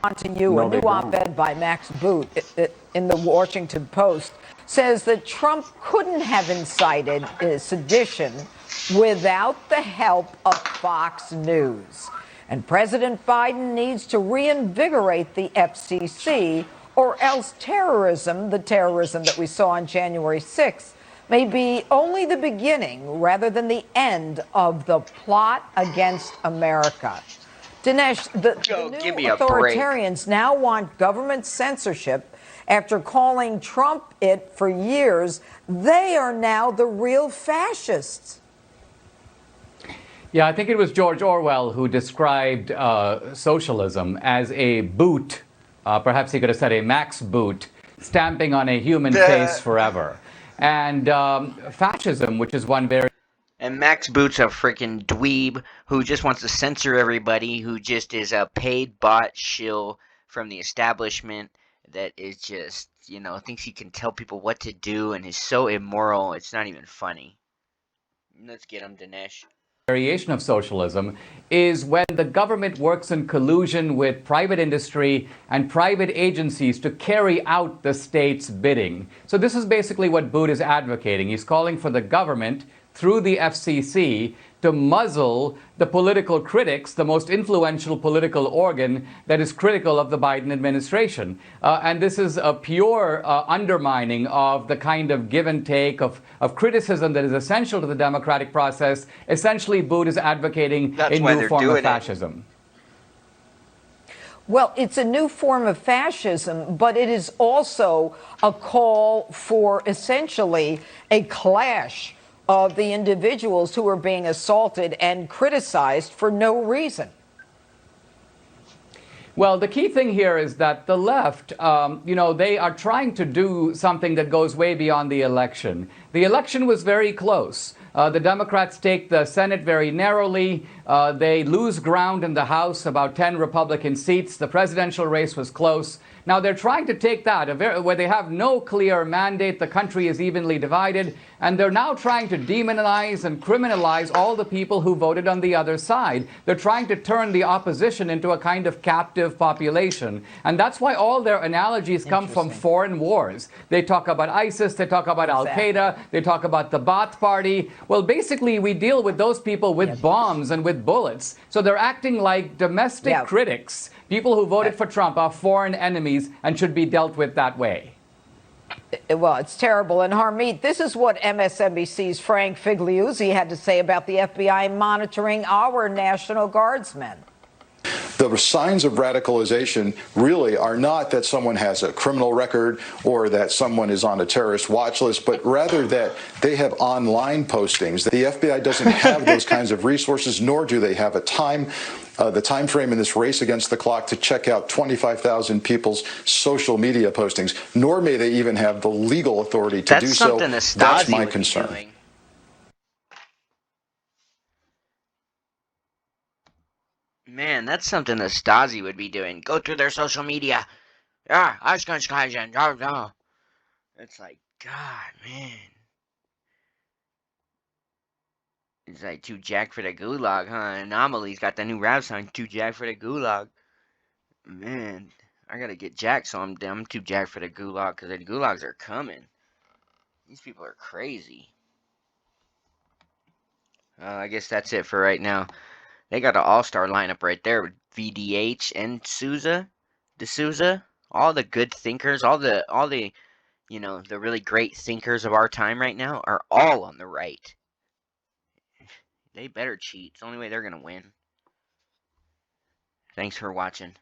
On to you, a new op-ed by Max Boot in the Washington Post says that Trump couldn't have incited sedition without the help of Fox News. And President Biden needs to reinvigorate the FCC, or else terrorism, the terrorism that we saw on January 6th, may be only the beginning rather than the end of the plot against America. Dinesh, the new authoritarians now want government censorship after calling Trump it for years. They are now the real fascists. Yeah, I think it was George Orwell who described socialism as a boot, perhaps he could have said a Max boot, stamping on a human face forever. And fascism, which is one very... And Max Boot's a freaking dweeb who just wants to censor everybody, who just is a paid bot shill from the establishment that is just, you know, thinks he can tell people what to do and is so immoral, it's not even funny. Let's get him, Dinesh. Variation of socialism is when the government works in collusion with private industry and private agencies to carry out the state's bidding. So this is basically what Boot is advocating. He's calling for the government through the FCC to muzzle the political critics, the most influential political organ that is critical of the Biden administration. And this is a pure undermining of the kind of give and take of criticism that is essential to the democratic process. Essentially, Boot is advocating a new form of fascism. Well, it's a new form of fascism, but it is also a call for essentially a clash of the individuals who are being assaulted and criticized for no reason. Well, the key thing here is that the left, they are trying to do something that goes way beyond the election. The election was very close. The Democrats take the Senate very narrowly. They lose ground in the House, about 10 Republican seats. The presidential race was close. Now they're trying to take that, where they have no clear mandate, the country is evenly divided, and they're now trying to demonize and criminalize all the people who voted on the other side. They're trying to turn the opposition into a kind of captive population. And that's why all their analogies come from foreign wars. They talk about ISIS, they talk about Al-Qaeda, they talk about the Ba'ath Party. Well, basically, we deal with those people with bombs and with bullets. So they're acting like domestic critics. People who voted for Trump are foreign enemies and should be dealt with that way. Well, it's terrible. And Harmeet, this is what MSNBC's Frank Figliuzzi had to say about the FBI monitoring our National Guardsmen. The signs of radicalization really are not that someone has a criminal record or that someone is on a terrorist watch list, but rather that they have online postings. The FBI doesn't have those kinds of resources, nor do they have the time frame in this race against the clock to check out 25,000 people's social media postings, nor may they even have the legal authority to do so. That's my concern. Man, that's something that Stasi would be doing. Go through their social media. It's like, God, man. It's like too jacked for the gulag, huh? Anomaly's got the new rap song, too jacked for the gulag. Man, I gotta get jacked, so I'm too jacked for the gulag, because the gulags are coming. These people are crazy. I guess that's it for right now. They got an all-star lineup right there with VDH and dsouza, all the good thinkers, all the the really great thinkers of our time right now are all on the right. They better cheat. It's the only way they're gonna win. Thanks for watching.